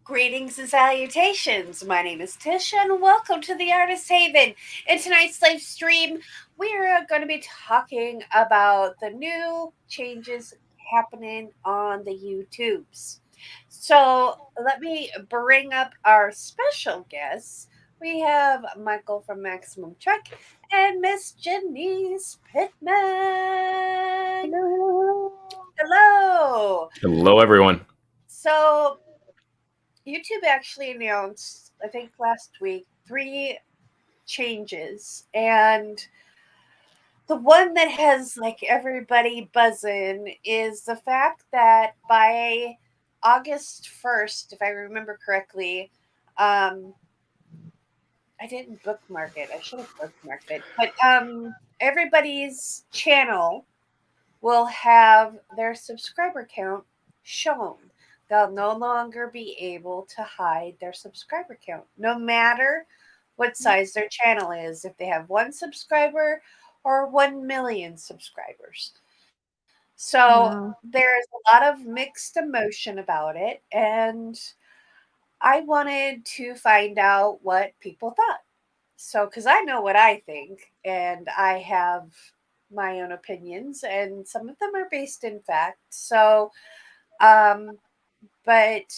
Greetings and salutations. My name is Tish, and welcome to the Artist Haven. In tonight's live stream, we're going to be talking about the new changes happening on the YouTubes. So let me bring up our special guests. We have Michael from Maximum Truck and Miss Janice Pittman. Hello, Hello. Hello, everyone. So YouTube actually announced, I think last week, three changes. And the one that has like everybody buzzing is the fact that by August 1st, if I remember correctly, um, I didn't bookmark it. I should have bookmarked it. But everybody's channel will have their subscriber count shown. They'll no longer be able to hide their subscriber count, no matter what size their channel is, if they have one subscriber or 1 million subscribers. So wow. there's a lot of mixed emotion about it. And I wanted to find out what people thought. So, because I know what I think, and I have my own opinions, and some of them are based in fact. So, um, but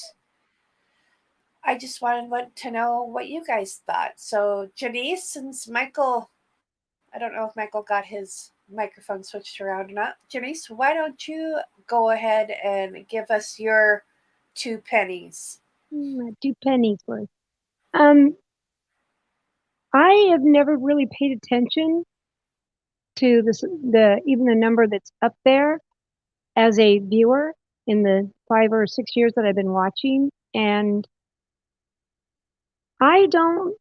I just wanted to know what you guys thought. So, Janice, since Michael, I don't know if Michael got his microphone switched around or not. Janice, why don't you go ahead and give us your 2 pennies? Two pennies worth. Um, I have never really paid attention to the even the number that's up there as a viewer in the 5 or 6 years that I've been watching, and I don't.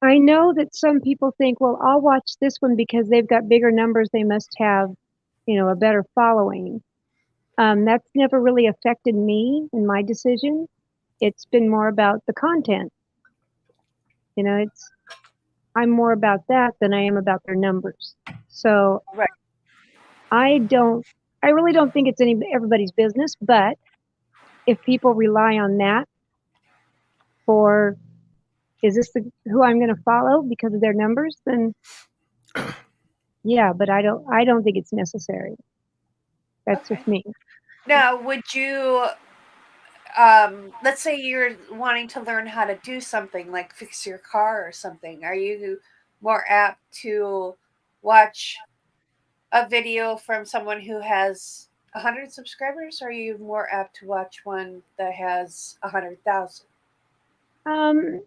I know that some people think, well, I'll watch this one because they've got bigger numbers. They must have, a better following. That's never really affected me in my decision. It's been more about the content. It's I'm more about that than I am about their numbers. So Right. I really don't think it's everybody's business, but if people rely on that for, is this who I'm going to follow because of their numbers, then yeah, but I don't think it's necessary. That's Okay. just me. Now, would you let's say you're wanting to learn how to do something like fix your car or something, are you more apt to watch a video from someone who has 100 subscribers, or are you more apt to watch one that has 100,000? Um,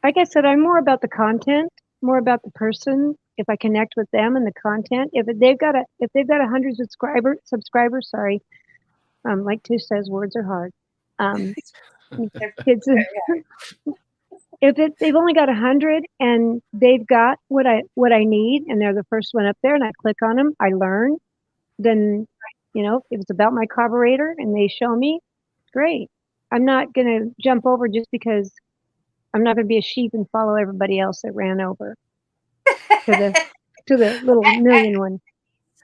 like I said, I'm more about the content, more about the person. If I connect with them and the content, if they've got 100 subscribers, sorry, like Tish says, words are hard. Um, kids, they've only got 100 and they've got what I need, and they're the first one up there, and I click on them, I learn. Then, if it's about my carburetor and they show me, great. I'm not gonna jump over just because I'm not gonna be a sheep and follow everybody else that ran over to the little million one.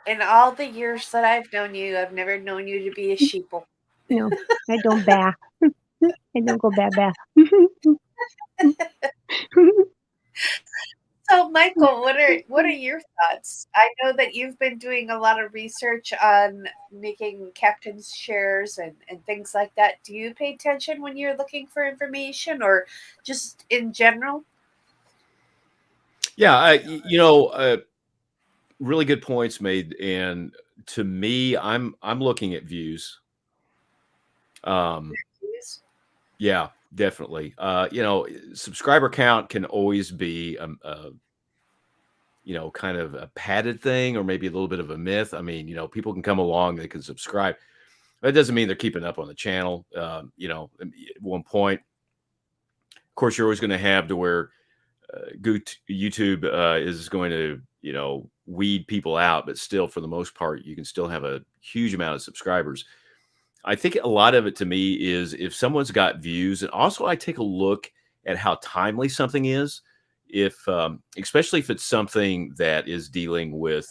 In all the years that I've known you, I've never known you to be a sheeple. No, I don't bah. I don't go bah. So, Michael, what are your thoughts? I know that you've been doing a lot of research on making captain's shares and things like that. Do you pay attention when you're looking for information, or just in general? Yeah, really good points made. And to me, I'm looking at views. Um, Yes. yeah, definitely. Subscriber count can always be kind of a padded thing or maybe a little bit of a myth. I mean, people can come along, they can subscribe. That doesn't mean they're keeping up on the channel. At one point, of course, you're always going to have to where YouTube is going to, weed people out, but still, for the most part, you can still have a huge amount of subscribers. I think a lot of it to me is if someone's got views, and also I take a look at how timely something is. If, especially if it's something that is dealing with,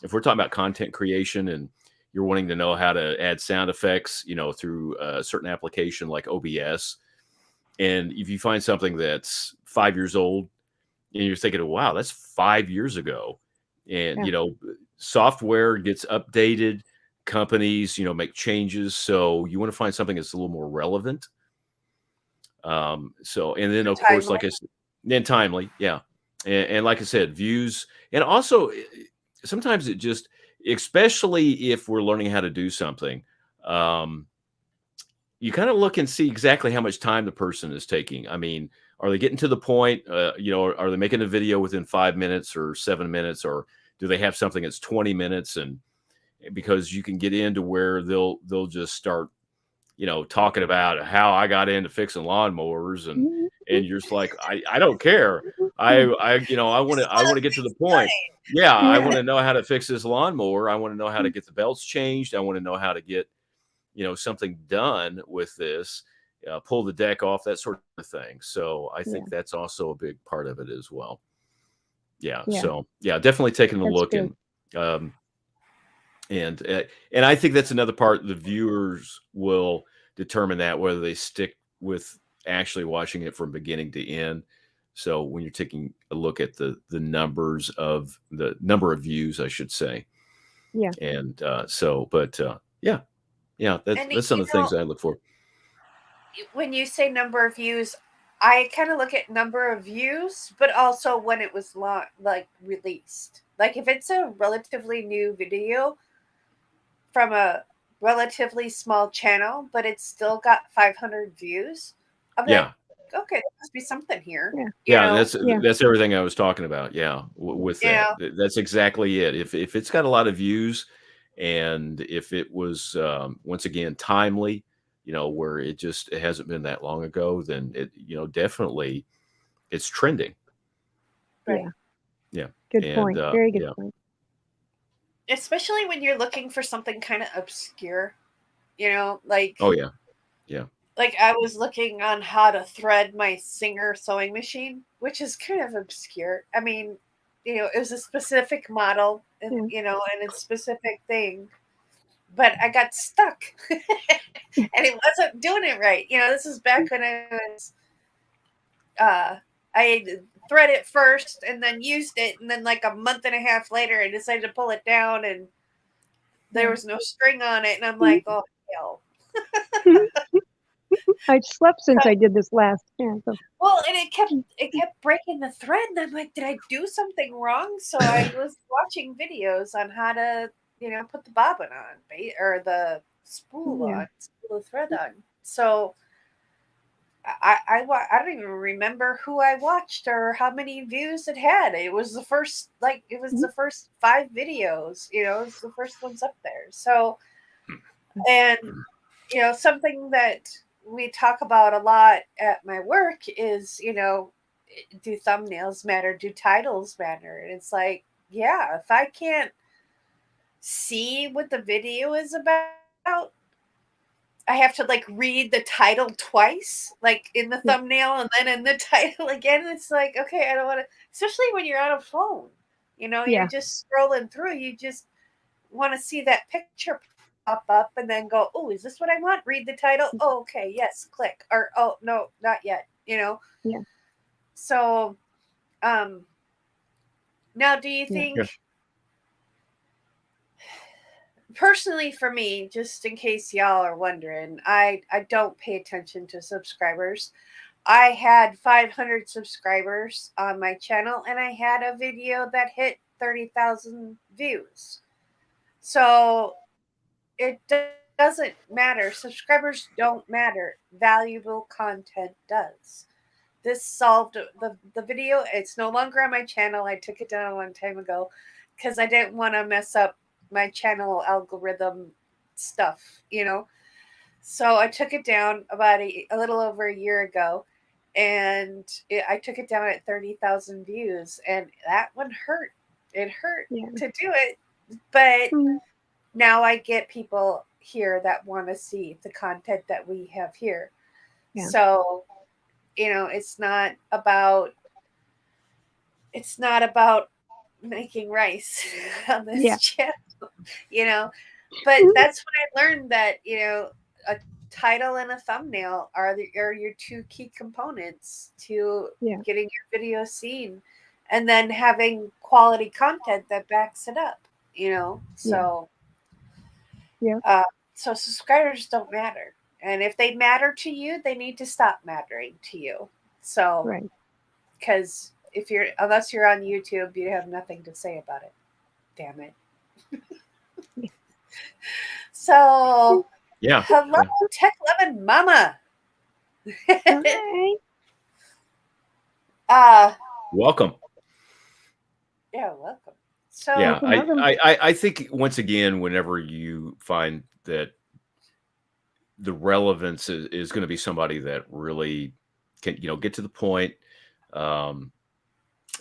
if we're talking about content creation and, you're wanting to know how to add sound effects, through a certain application like OBS. And if you find something that's 5 years old and you're thinking, wow, that's 5 years ago. And, software gets updated, companies, make changes. So you want to find something that's a little more relevant. And then of course, like I said, then timely. Yeah. And like I said, views, and also sometimes it just, especially if we're learning how to do something, you kind of look and see exactly how much time the person is taking. I mean, are they getting to the point? Are they making a video within 5 minutes or 7 minutes, or do they have something that's 20 minutes? And because you can get into where they'll just start, talking about how I got into fixing lawnmowers, and you're just like, I don't care. I want to get to the point. Yeah, I want to know how to fix this lawnmower. I want to know how to get the belts changed. I want to know how to get, something done with this, pull the deck off, that sort of thing. So I think that's also a big part of it as well. Yeah. So definitely taking a look. Good. And I think that's another part. The viewers will determine that, whether they stick with actually watching it from beginning to end. So when you're taking a look at the number of views, I should say. Yeah. And that's some of the things I look for. When you say number of views, I kind of look at number of views, but also when it was released. Like if it's a relatively new video from a relatively small channel, but it's still got 500 views, I'm like, okay, there must be something here. That's everything I was talking about. Yeah, with that, that's exactly it. If it's got a lot of views, and if it was once again timely, where it hasn't been that long ago, then it definitely it's trending. Right. Yeah. Good point. Very good point. Especially when you're looking for something kind of obscure, like. Oh yeah. Yeah. Like I was looking on how to thread my Singer sewing machine, which is kind of obscure. I mean, it was a specific model, and and a specific thing, but I got stuck, and it wasn't doing it right. This is back when I was, I thread it first and then used it, and then like a month and a half later, I decided to pull it down, and there was no string on it, and I'm like, oh hell. I've slept since I did this last. Yeah, so. Well, and it kept breaking the thread, and I'm like, did I do something wrong? So I was watching videos on how to, put the bobbin on, or the spool on, spool the thread on. So I don't even remember who I watched or how many views it had. It was the first, the first 5 videos. It was the first ones up there. So, and something that we talk about a lot at my work is, do thumbnails matter? Do titles matter? And it's like, yeah, if I can't see what the video is about, I have to read the title twice, in the thumbnail and then in the title again. It's like, okay, I don't want to, especially when you're on a phone, you're just scrolling through, you just want to see that picture pop up and then go, oh, is this what I want? Read the title. Oh, okay, yes, click. Or, oh, no, not yet, Yeah. So, now do you think, personally for me, just in case y'all are wondering, I don't pay attention to subscribers. I had 500 subscribers on my channel, and I had a video that hit 30,000 views. So it doesn't matter. Subscribers don't matter. Valuable content does. This solved the video. It's no longer on my channel. I took it down a long time ago because I didn't want to mess up my channel algorithm stuff, So I took it down about a little over a year ago, and I took it down at 30,000 views, and that one hurt. It hurt to do it, but now I get people here that want to see the content that we have here. So, it's not about making rice on this channel, But that's when I learned that, a title and a thumbnail are your two key components to Yeah. getting your video seen, and then having quality content that backs it up. Yeah. So Yeah. so subscribers don't matter, and if they matter to you, they need to stop mattering to you. So Right. because unless you're on YouTube, you have nothing to say about it. Damn it. So Yeah. hello, Tech Lemon Mama. Hi. uh Welcome. yeah, welcome. So Yeah, Welcome. I think once again, whenever you find that the relevance is going to be somebody that really can, get to the point, um,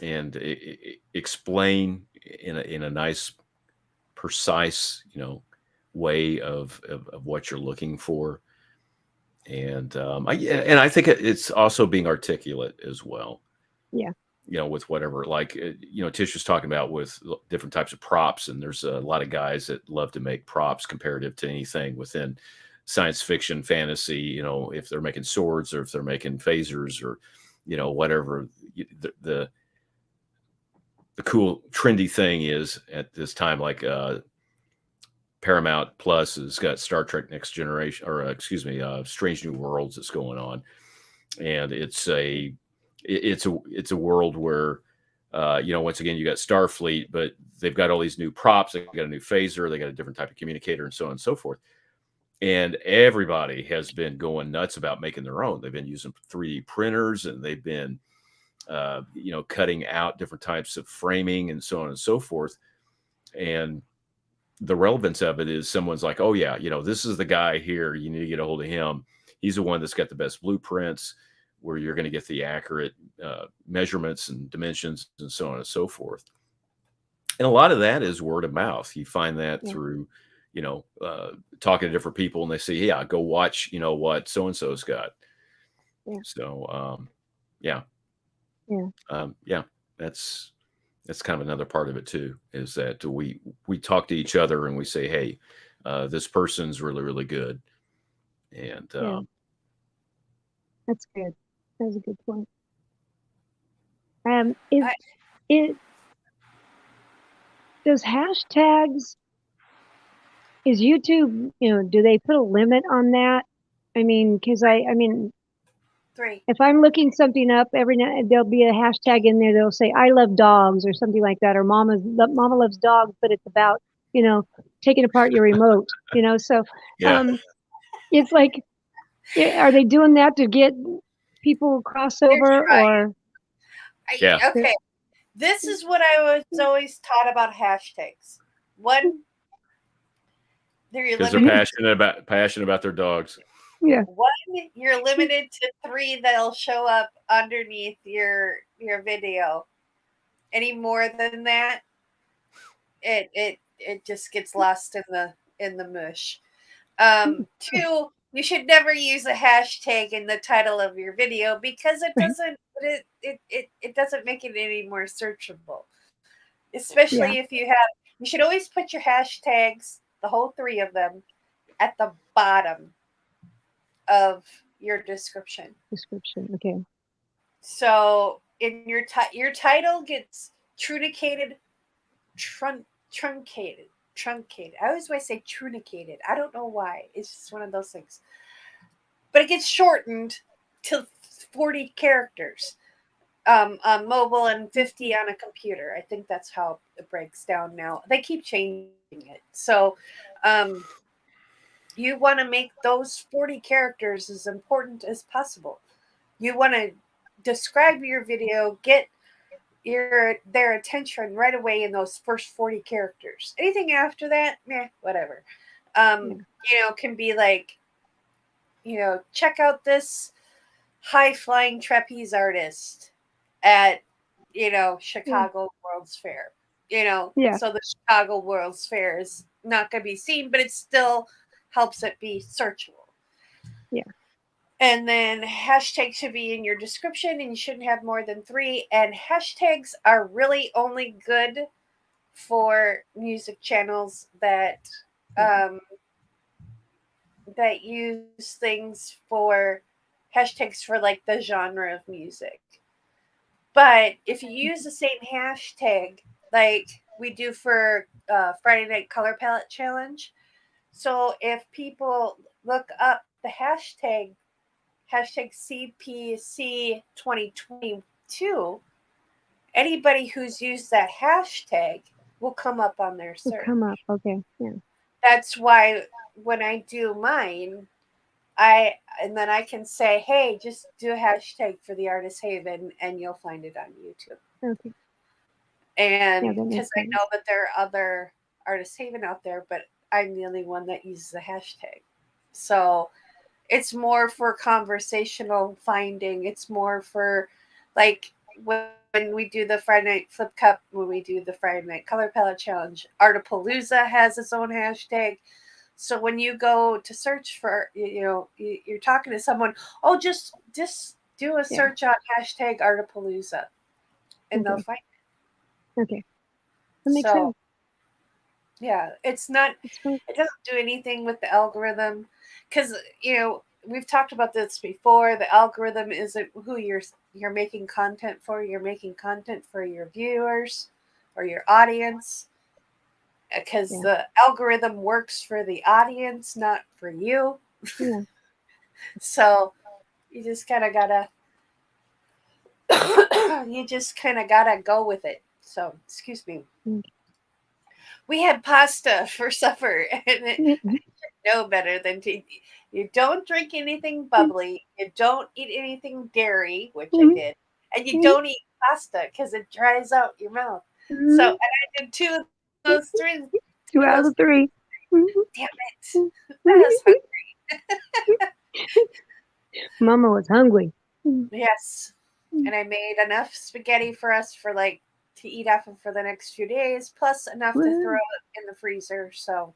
and explain in a nice, precise, way of what you're looking for, and I think it's also being articulate as well. Yeah. With whatever, like, Tish was talking about with different types of props, and there's a lot of guys that love to make props comparative to anything within science fiction, fantasy, if they're making swords or if they're making phasers or, whatever the cool trendy thing is at this time, like, Paramount Plus has got Star Trek Next Generation, or excuse me, Strange New Worlds that's going on, and it's a world where, once again, you got Starfleet, but they've got all these new props. They got a new phaser, they got a different type of communicator, and so on and so forth. And everybody has been going nuts about making their own. They've been using 3D printers, and they've been, cutting out different types of framing and so on and so forth. And the relevance of it is someone's like, oh yeah, this is the guy here. You need to get a hold of him. He's the one that's got the best blueprints, where you're going to get the accurate measurements and dimensions and so on and so forth. And a lot of that is word of mouth. You find that through, talking to different people, and they say, yeah, go watch, what so-and-so's got. Yeah. So, yeah. Yeah. Yeah, that's kind of another part of it too, is that we talk to each other and we say, hey, this person's really, really good. And That's good. That's a good point. Does hashtags, is YouTube, do they put a limit on that? I mean, because I mean, 3. if I'm looking something up every now, there'll be a hashtag in there. They'll say "I love dogs" or something like that, or "Mama loves dogs," but it's about taking apart your remote. So it's like, are they doing that to get people crossover or? Yeah. Okay. This is what I was always taught about hashtags. One, Because they're passionate about their dogs. Yeah. One, you're limited to 3 that'll show up underneath your video. Any more than that, it just gets lost in the mush. 2, you should never use a hashtag in the title of your video, because it doesn't make it any more searchable. Especially if you should always put your hashtags, the whole 3 of them, at the bottom of your description. Okay. So in your title gets truncated. I always want to say truncated. I don't know why. It's just one of those things. But it gets shortened to 40 characters on mobile and 50 on a computer. I think that's how it breaks down now. They keep changing it. So you want to make those 40 characters as important as possible. You want to describe your video, get their attention right away in those first 40 characters. Anything after that, whatever. Can be like, check out this high flying trapeze artist at, Chicago World's Fair. So the Chicago World's Fair is not going to be seen, but it still helps it be searchable. Yeah. And then hashtags should be in your description, and you shouldn't have more than 3. And hashtags are really only good for music channels that um, that use things for hashtags for like the genre of music. But if you use the same hashtag like we do for Friday Night Color Palette Challenge, so if people look up the hashtag CPC 2022, anybody who's used that hashtag will come up on their Will search. come up. Okay. Yeah. That's why when I do mine, and then I can say, hey, just do a hashtag for the Artist Haven and you'll find it on YouTube. Okay. And Yeah, that because makes I sense. know that there are other Artist Haven out there, but I'm the only one that uses the hashtag. So it's more for conversational finding. It's more for like when we do the Friday Night Flip Cup, when we do the Friday Night Color Palette Challenge, Artapalooza has its own hashtag. So when you go to search for, you're talking to someone, oh, just do a Yeah. search on hashtag Artapalooza, and they'll Okay. find Okay. it. That makes So sense. yeah, it's not. It's fun. It doesn't do anything with the algorithm, because we've talked about this before. The algorithm isn't who you're making content for. You're making content for your viewers or your audience, because Yeah. the algorithm works for the audience, not for you. Yeah. So you just kind of gotta go with it. So excuse me. Mm. We had pasta for supper, and I should know better than to. You don't drink anything bubbly. You don't eat anything dairy, which I did, and you don't eat pasta because it dries out your mouth. So, and I did two of those three. 2 out of 3. Damn it! I was hungry. Mama was hungry. Yes, and I made enough spaghetti for us to eat off of for the next few days, plus enough to Woo. throw in the freezer. So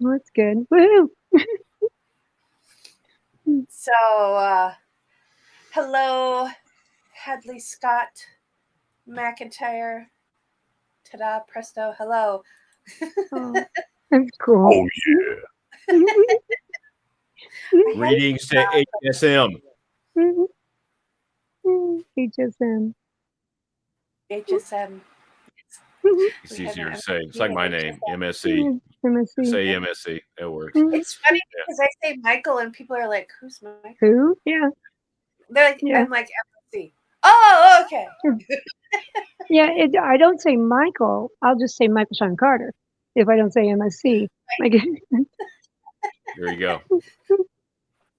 Well, that's good. Woo. So, hello, Hadley Scott McIntyre. Ta-da, presto, hello. Oh, that's cool. Oh yeah. Greetings to HSM. HSM. HSM. It's easier to say. It's like my name, MSC. MSC. Say MSC. That works. It's funny because I say Michael and people are like, "Who's Michael?" Who? Yeah. They're like, Yeah. I'm like MSC. Oh, okay. Yeah. I don't say Michael. I'll just say Michael Sean Carter if I don't say MSC. Like, There you go. So,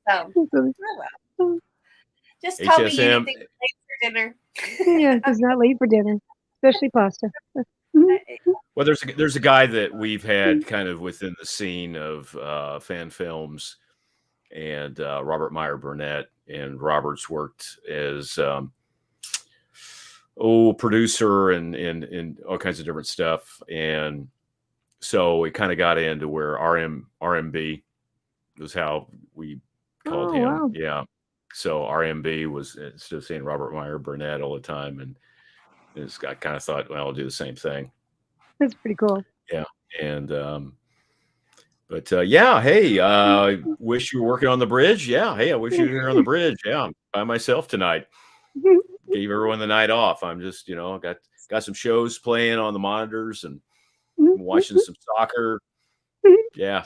oh well. Just call me HSM. anything late for dinner. yeah, it's not late for dinner, especially pasta. Well, there's a guy that we've had kind of within the scene of fan films, and Robert Meyer Burnett, and Robert's worked as producer and all kinds of different stuff, and so it kind of got into where RMB was how we called him. Wow. Yeah, so RMB was, instead of saying Robert Meyer Burnett all the time, and I kind of thought, well, I'll do the same thing. That's pretty cool. Yeah, and but yeah, hey, wish you were working on the bridge. Yeah, hey, I wish you were here on the bridge. Yeah, I'm by myself tonight. Gave everyone the night off. I'm just, got some shows playing on the monitors and watching some soccer. Yeah,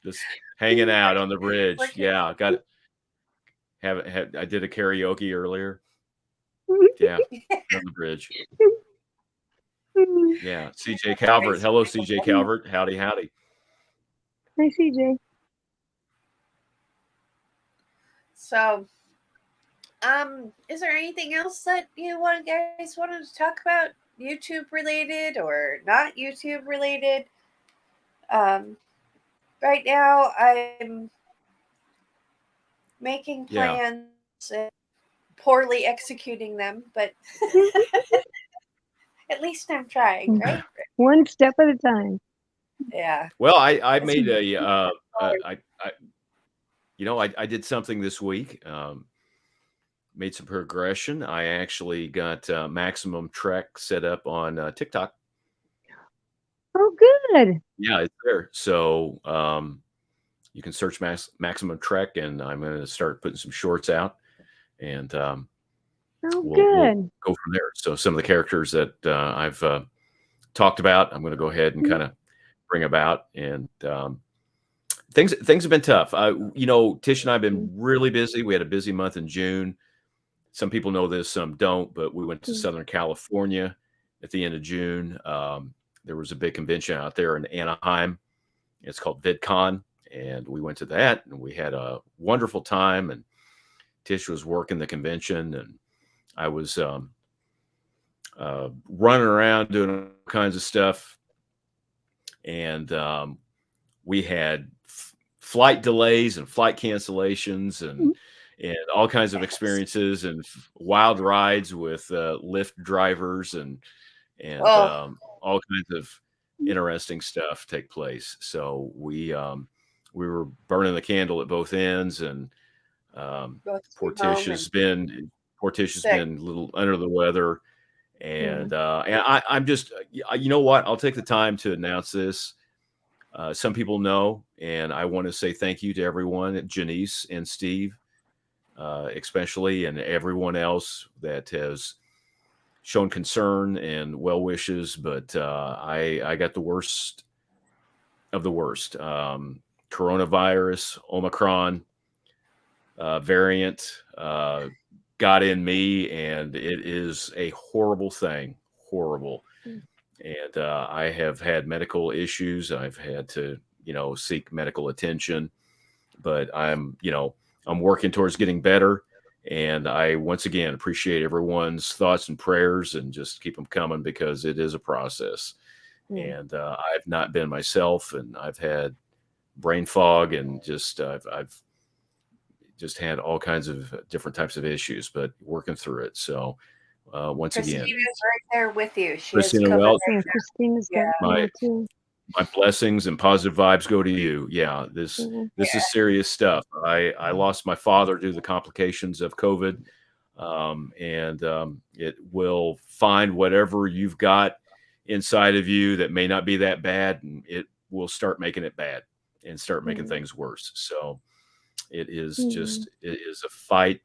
just hanging out on the bridge. Yeah, got it. I did a karaoke earlier. Yeah, on the bridge. Yeah, CJ Calvert. Hello, CJ Calvert. Howdy, howdy. Hi, CJ. So, is there anything else that guys wanted to talk about, YouTube related or not YouTube related? Right now I'm making plans and poorly executing them, but at least I'm trying, right? One step at a time. Yeah. Well, I made I did something this week. Made some progression. I actually got Maximum Trek set up on TikTok. Oh, Good. Yeah, it's there. So you can search Maximum Trek, and I'm going to start putting some shorts out, and Oh, we'll good. go from there. So some of the characters that I've talked about, I'm going to go ahead and kind of bring about, and things have been tough. Tish and I have been really busy. We had a busy month in June. Some people know this, some don't, but we went to Southern California at the end of June. There was a big convention out there in Anaheim. It's called VidCon, and we went to that, and we had a wonderful time. And Tish was working the convention, and I was running around doing all kinds of stuff. And we had flight delays and flight cancellations and all kinds of experiences and wild rides with Lyft drivers and all kinds of interesting stuff take place. So we were burning the candle at both ends, and poor Tish has been a little under the weather, and I'm just, you know what? I'll take the time to announce this. Some people know, and I want to say thank you to everyone, Janice and Steve, especially, and everyone else that has shown concern and well wishes. But I got the worst of the worst. Coronavirus, Omicron variant got in me, and it is a horrible thing. Horrible. And I have had medical issues. I've had to, seek medical attention, but I'm working towards getting better. And I, once again, appreciate everyone's thoughts and prayers, and just keep them coming, because it is a process. And I've not been myself, and I've had brain fog, and I've just had all kinds of different types of issues, but working through it. So once again, Christina's right there with you. She has Christina covered Welch, Christina's got my too. blessings and positive vibes go to you. Yeah, this is serious stuff. I lost my father due to the complications of COVID, and it will find whatever you've got inside of you that may not be that bad, and it will start making it bad and start making things worse. So it is a fight,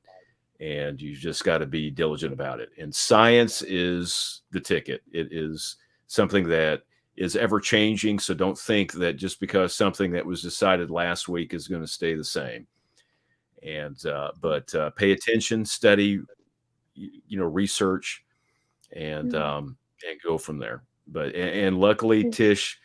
and you just got to be diligent about it. And science is the ticket. It is something that is ever changing. So don't think that just because something that was decided last week is going to stay the same. And but pay attention, study, research, and go from there. But and luckily, Tish,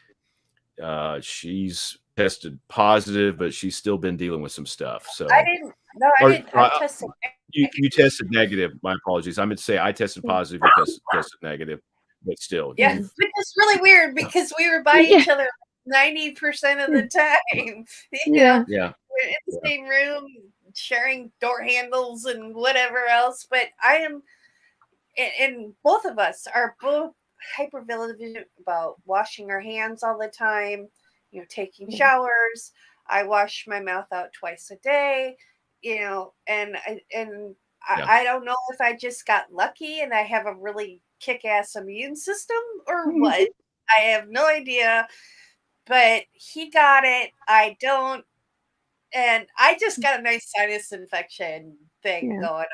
she's tested positive, but she's still been dealing with some stuff. So I didn't. No, I didn't. I tested. You tested negative. My apologies. I meant to say I tested positive. You tested negative, but still. Yeah, which is really weird, because we were by each other 90% of the time. Yeah. We're in the same room, sharing door handles and whatever else. But I am, and both of us are both hyper vigilant about washing our hands all the time, taking showers. I wash my mouth out twice a day, and I don't know if I just got lucky and I have a really kick-ass immune system or what. I have no idea, but he got it. I don't. And I just got a nice sinus infection thing going on.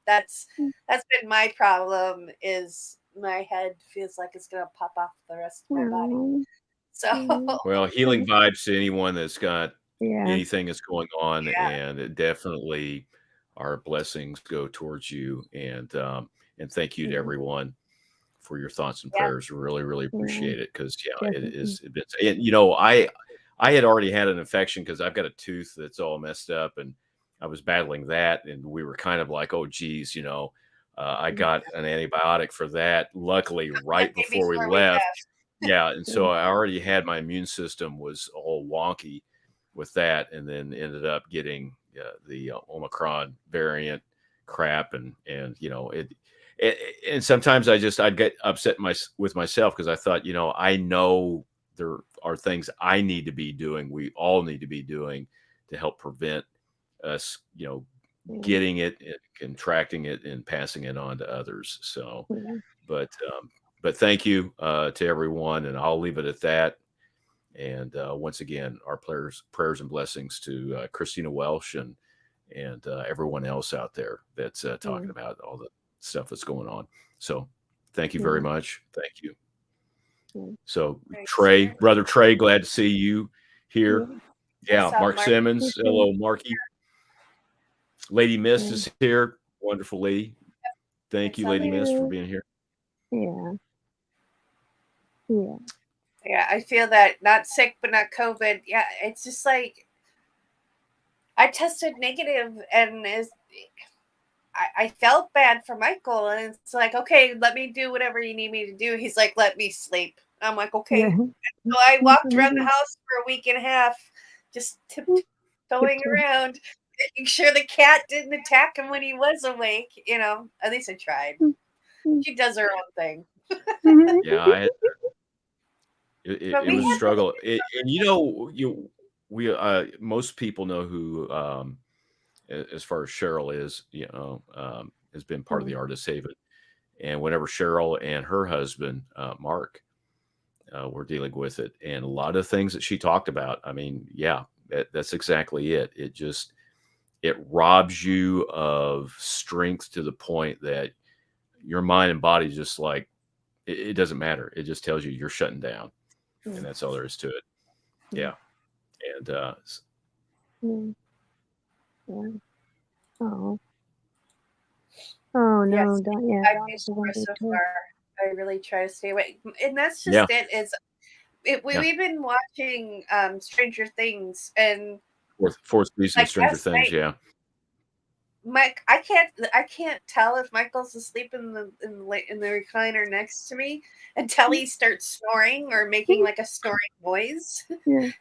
That's been my problem, is my head feels like it's going to pop off the rest of my body. So, well, healing vibes to anyone that's got anything that's going on, and it definitely our blessings go towards you, and thank you to everyone for your thoughts and prayers. Really, really appreciate it, because I had already had an infection, because I've got a tooth that's all messed up, and I was battling that, and we were kind of like, oh geez, I got an antibiotic for that, luckily right before we left. And so I already had, my immune system was all wonky with that, and then ended up getting the Omicron variant crap, and and sometimes I'd get upset with myself, because I thought, I know there are things I need to be doing, we all need to be doing, to help prevent us, getting it and contracting it and passing it on to others. So, but thank you to everyone, and I'll leave it at that. And once again, our prayers and blessings to Christina Welsh and everyone else out there that's talking about all the stuff that's going on. So thank you very much. Thank you. So Trey, brother Trey, glad to see you here. Yeah, Mark Simmons. Hello, Marky. Lady Mist is here. Wonderful lady. Thank you, Lady Mist, for being here. Yeah, I feel that. Not sick, but not COVID. Yeah, it's just like I tested negative, and I felt bad for Michael, and it's like, okay, let me do whatever you need me to do. He's like, let me sleep. I'm like, okay. So I walked around the house for a week and a half, just tiptoeing around, making sure the cat didn't attack him when he was awake. At least I tried. She does her own thing. Yeah, it was a struggle. And we most people know who, as far as Cheryl is, has been part of the Artist Haven. And whenever Cheryl and her husband, Mark, were dealing with it, and a lot of things that she talked about, I mean, yeah, that's exactly it. It robs you of strength to the point that your mind and body just like, it doesn't matter. It just tells you you're shutting down. And that's all there is to it. Yeah. And Oh no, yes, don't, yeah. so far. I really try to stay away. And that's just we've been watching Stranger Things, and fourth season of Stranger Things, Mike, I can't tell if Michael's asleep in the recliner next to me until he starts snoring or making like a snoring noise. But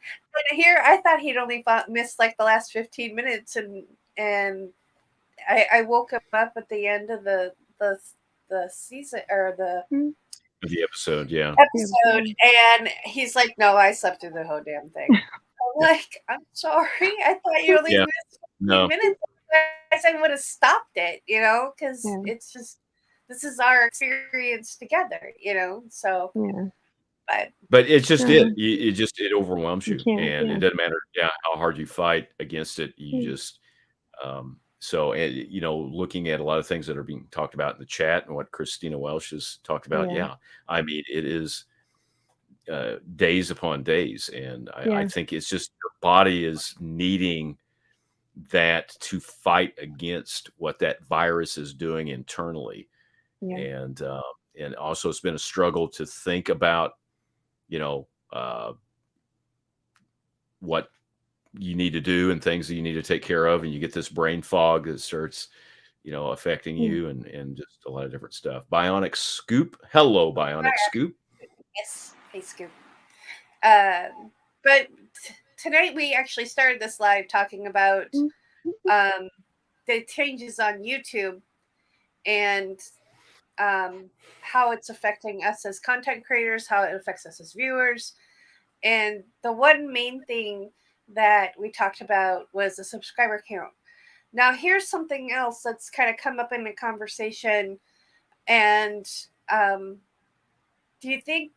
here, I thought he'd only missed like the last 15 minutes, and I woke him up at the end of the season or the episode, and he's like, "No, I slept through the whole damn thing." I'm like, "I'm sorry, I thought you only missed 15 minutes." I would have stopped it, because it's just, this is our experience together, so. But it's just it overwhelms you, and it doesn't matter how hard you fight against it. You just so, and looking at a lot of things that are being talked about in the chat and what Christina Welsh has talked about, I mean, it is days upon days, and I think it's just your body is needing that to fight against what that virus is doing internally. And also it's been a struggle to think about what you need to do and things that you need to take care of, and you get this brain fog that starts affecting you, and just a lot of different stuff. Bionic Scoop, hello Bionic Scoop. Yes, hey Scoop. But tonight we actually started this live talking about the changes on YouTube and how it's affecting us as content creators, how it affects us as viewers. And the one main thing that we talked about was the subscriber count. Now, here's something else that's kind of come up in the conversation. And do you think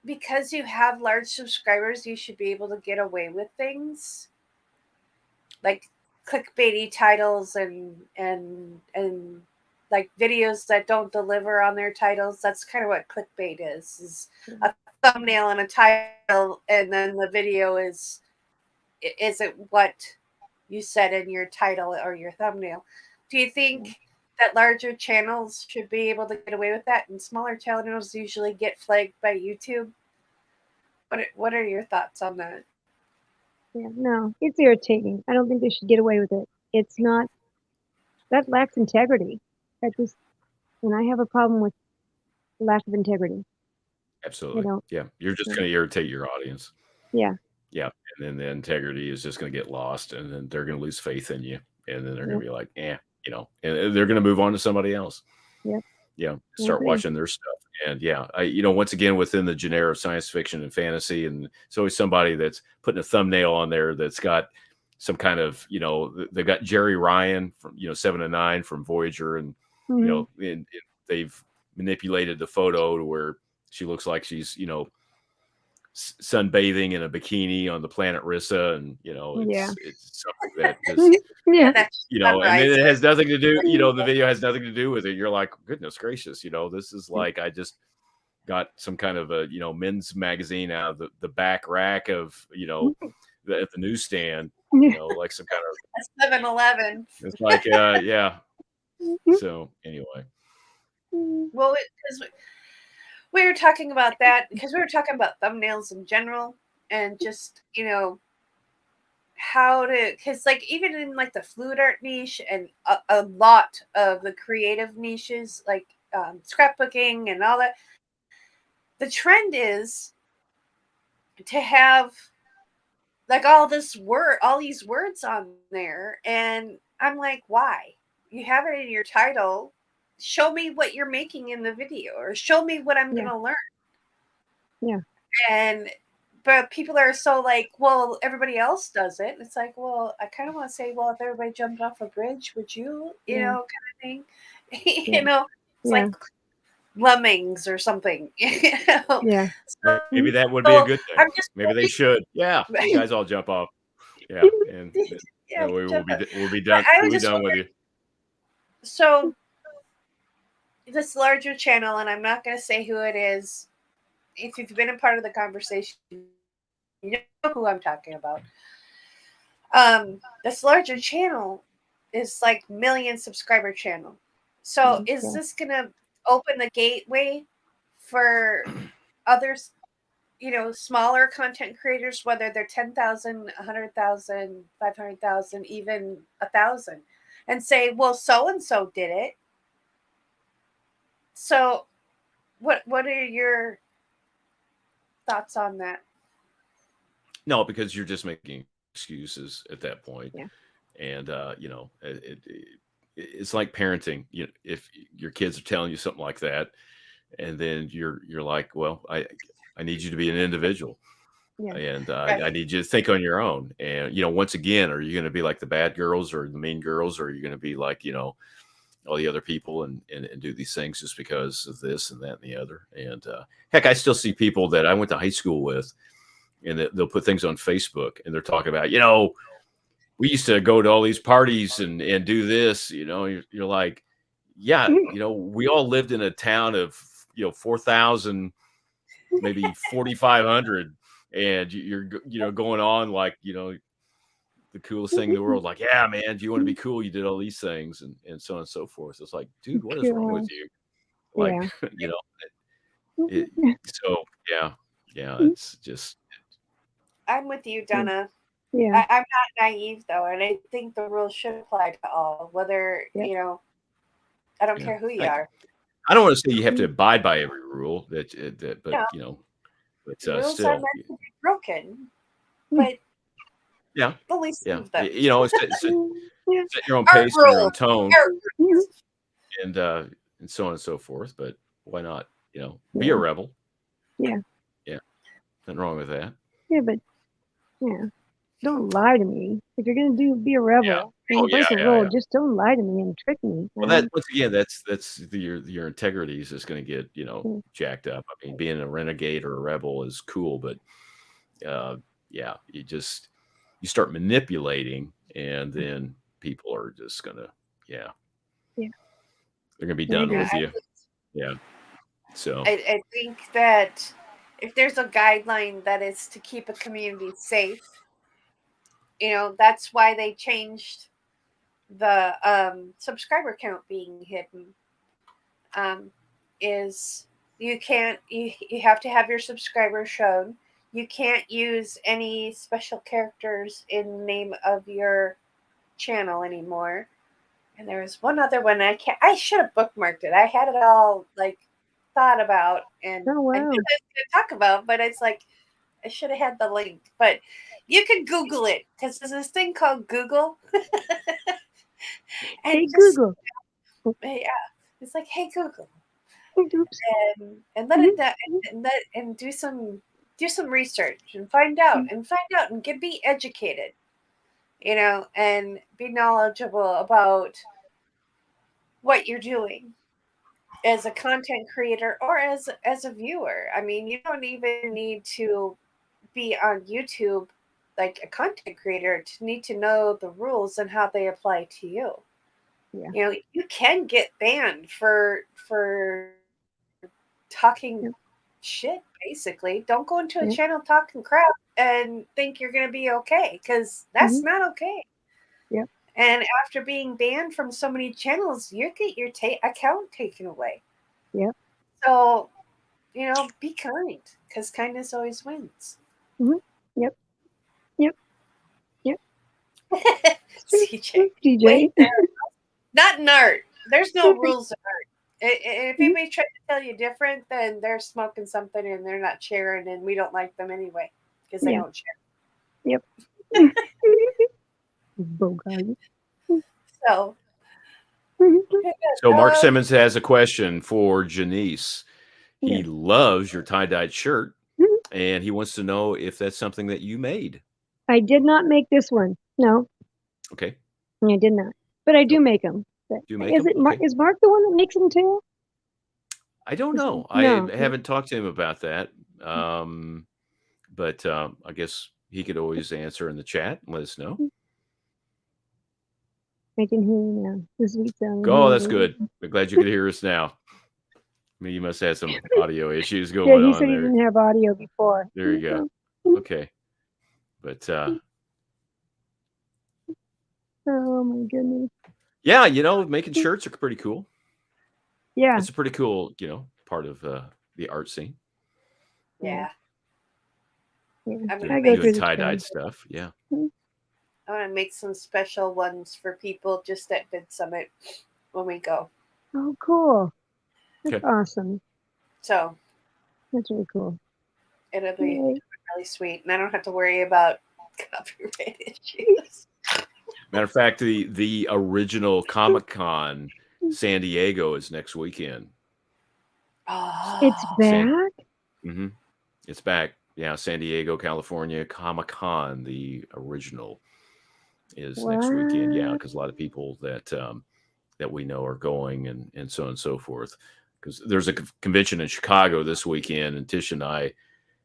because you have large subscribers, you should be able to get away with things like clickbaity titles and like videos that don't deliver on their titles? That's kind of what clickbait is a thumbnail and a title, and then the video isn't what you said in your title or your thumbnail. Do you think that larger channels should be able to get away with that, and smaller channels usually get flagged by YouTube? What are your thoughts on that? Yeah, no, it's irritating. I don't think they should get away with it. It's not, that lacks integrity. And I have a problem with lack of integrity. Absolutely. Yeah. You're just going to irritate your audience. Yeah. Yeah. And then the integrity is just going to get lost, and then they're going to lose faith in you. And then they're going to be like, and they're going to move on to somebody else. Yeah. Start watching their stuff. And once again, within the genre of science fiction and fantasy, and it's always somebody that's putting a thumbnail on there that's got some kind of, they've got Jerry Ryan from, 7 to 9 from Voyager, and, and they've manipulated the photo to where she looks like she's, sunbathing in a bikini on the planet Rissa, and it's something that just and then it has nothing to do. The video has nothing to do with it. You're like, goodness gracious, this is like I just got some kind of a men's magazine out of the back rack of at the newsstand, like some kind of 7-Eleven. It's like yeah. So anyway, well, because we were talking about that because we were talking about thumbnails in general and just how to, because like even in like the fluid art niche and a lot of the creative niches like scrapbooking and all that, the trend is to have like all these words on there, and I'm like, why? You have it in your title. Show me what you're making in the video, or show me what I'm gonna learn. Yeah. But people are so like, well, everybody else does it. It's like, well, I kind of want to say, well, if everybody jumped off a bridge, would you, kind of thing, it's like lemmings or something. Yeah. So, maybe that would be a good thing. Maybe they should. Yeah, you guys all jump off. Yeah, and we'll be done. We'll be done with you. So this larger channel, and I'm not going to say who it is. If you've been a part of the conversation, you know who I'm talking about. This larger channel is like million subscriber channel. So is this going to open the gateway for others, smaller content creators, whether they're 10,000, 100,000, 500,000, even 1,000, and say, well, so-and-so did it. So what are your thoughts on that? No, because you're just making excuses at that point. And it's like parenting. If your kids are telling you something like that, and then you're like, well, I need you to be an individial. And I need you to think on your own. And once again, are you going to be like the bad girls or the mean girls, or are you going to be like all the other people and do these things just because of this and that and the other? And heck, I still see people that I went to high school with, and they'll put things on Facebook, and they're talking about, we used to go to all these parties and do this. You're like, yeah, we all lived in a town of 4,000, maybe 4,500, and you're going on like the coolest thing in the world. Like, yeah, man, do you want to be cool? You did all these things, and so on and so forth. It's like, dude, what is wrong with you? Like, so yeah, it's just. I'm with you, Donna. I'm not naive though, and I think the rules should apply to all, whether I don't care who you are. I don't want to say you have to abide by every rule but rules still are meant to be broken, but the least of them. set your own pace and your own tone, and so on and so forth. But why not? Be a rebel. Nothing wrong with that. But don't lie to me. If you're gonna be a rebel and break a rule, just don't lie to me and trick me. Well, that once again, that's your integrity is just going to get jacked up. I mean, being a renegade or a rebel is cool, but you start manipulating, and then people are just gonna they're gonna be done with you. So I think that if there's a guideline that is to keep a community safe, that's why they changed the subscriber count being hidden. Is you have to have your subscribers shown. You can't use any special characters in the name of your channel anymore. And there was one other one I should have bookmarked it. I had it all like thought about and I knew I was going to talk about, but it's like I should have had the link. But you can Google it because there's this thing called Google. Hey Google. Yeah, it's like, hey Google. Oops. And let it and do some research and find out and be educated, and be knowledgeable about what you're doing as a content creator or as a viewer. I mean, you don't even need to be on YouTube, like a content creator, to need to know the rules and how they apply to you. Yeah. You know, you can get banned for talking Yep. shit, basically. Don't go into a Yep. channel talking crap and think you're going to be okay, because that's Mhm. not okay. Yep. And after being banned from so many channels, you get your account taken away. Yep. So, you know, be kind, because kindness always wins. Mhm. Yep. Yep. Yep. CJ. DJ. Wait, not in art. There's no rules in art. If anybody tries to tell you different, then they're smoking something and they're not sharing, and we don't like them anyway because they Yeah. don't share. Yep. Bogart. So, So Mark um, Simmons has a question for Janice. He Yes. loves your tie-dyed shirt, and he wants to know if that's something that you made. I did not make this one. No, Okay. I did not. But I do make them. Do you make them? Okay. Is Mark the one that makes them too? I don't know. No. I haven't talked to him about that. But I guess he could always answer in the chat and let us know. I can hear you now. The sweet sound. Oh, that's good. I'm glad you could hear us now. I mean, you must have some audio issues going Yeah, he on said he there. didn't have audio before. There you go. Okay. But Oh my goodness. yeah, you know, making shirts are pretty cool. Yeah. It's a pretty cool, you know, part of the art scene. yeah. Yeah. I'm gonna I go make through Doing the tie-dyed trend. stuff. Yeah. I want to make some special ones for people just at Vid Summit when we go. Oh, cool. That's Okay. awesome. So That's really cool. it'll be Yay. really sweet, and I don't have to worry about copyright issues. Matter of fact, the original Comic-Con San Diego is next weekend. It's Oh, back? Mm-hmm. It's back. Yeah, San Diego, California, Comic-Con, the original, is next weekend. Yeah, What? because a lot of people that that we know are going, and so on and so forth. Because there's a convention in Chicago this weekend, and Tish and I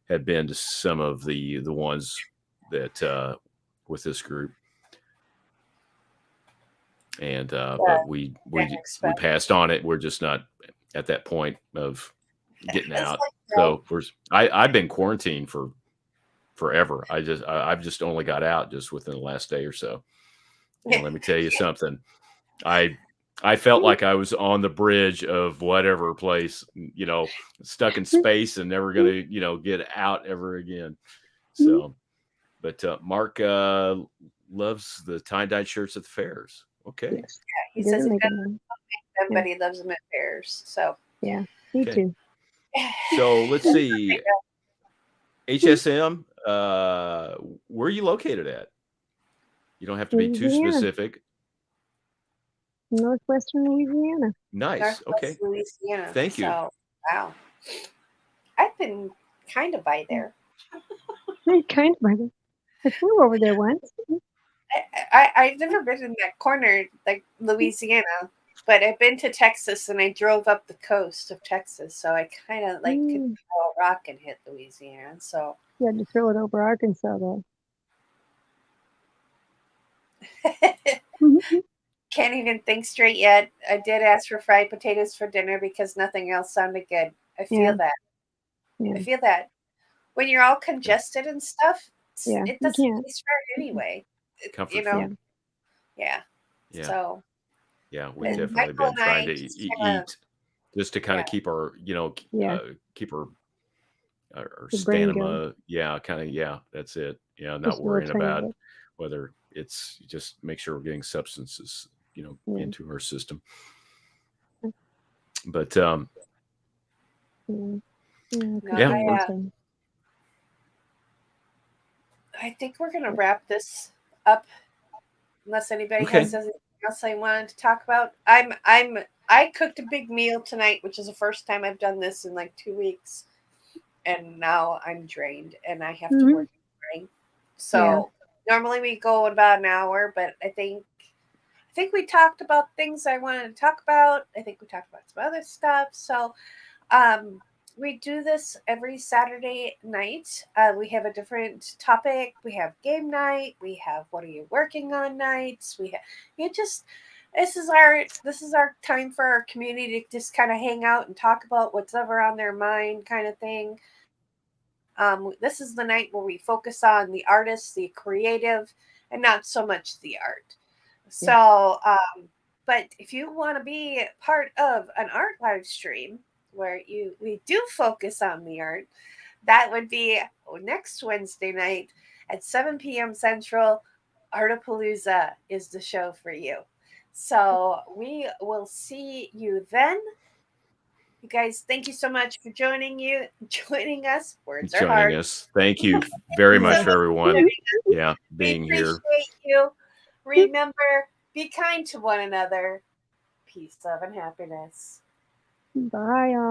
had been to some of the ones that with this group, and but we passed on it. We're just not at that point of getting out. So I've been quarantined for forever. I've just only got out just within the last day or so. And let me tell you something. I felt like I was on the bridge of whatever place, you know, stuck in space and never gonna, you know, get out ever again. So, but Mark loves the tie-dyed shirts at the fairs. Okay. Yes. he He says doesn't he make doesn't them. make them, but he loves them at fairs. So Yeah, me Okay. too. So let's see. HSM, where are you located at? You don't have to be too Louisiana. specific. Northwestern Louisiana. Nice. Northwest Okay. Louisiana. Thank you. So, wow. I've been kind of by there. Kind of like it. I flew over there once. I've never been in that corner, like Louisiana, but I've been to Texas, and I drove up the coast of Texas, so I kind of like could throw a rock and hit Louisiana. So You had to throw it over Arkansas though. can't even think straight yet. I did ask for fried potatoes for dinner because nothing else sounded good. I feel Yeah. that. Yeah. I feel that. When you're all congested and stuff, Yeah, it you doesn't can't. taste right anyway. Comfort You know? food. Yeah. Yeah. So Yeah, we've and definitely Michael been and I trying to just eat just to kind of yeah. keep our, you know, Yeah. keep our The brain going. stamina. Yeah, kind of. Yeah, that's it. Yeah, Just not a little worrying tiny about bit. whether it's just make sure we're getting substances, you know, Yeah. into our system. Yeah. But Yeah. No, yeah, I think we're gonna wrap this up unless anybody Okay. has anything else I wanted to talk about. I cooked a big meal tonight, which is the first time I've done this in like 2 weeks, and now I'm drained and I have to work in the morning. So normally we go about an hour, but I think we talked about things I wanted to talk about. I think we talked about some other stuff. So we do this every Saturday night. We have a different topic. We have game night. We have what are you working on nights. We have you just this is our time for our community to just kind of hang out and talk about what's ever on their mind, kind of thing. This is the night where we focus on the artists, the creative, and not so much the art. So, but if you want to be part of an art live stream where we do focus on the art, that would be next Wednesday night at 7 p.m. Central. Artapalooza is the show for you. So we will see you then. You guys, thank you so much for joining us. Words are Joining hard. us. Thank you very much So for everyone. joining us. Yeah, We being here. appreciate you. Remember, be kind to one another. Peace, love, and happiness. Bye, all.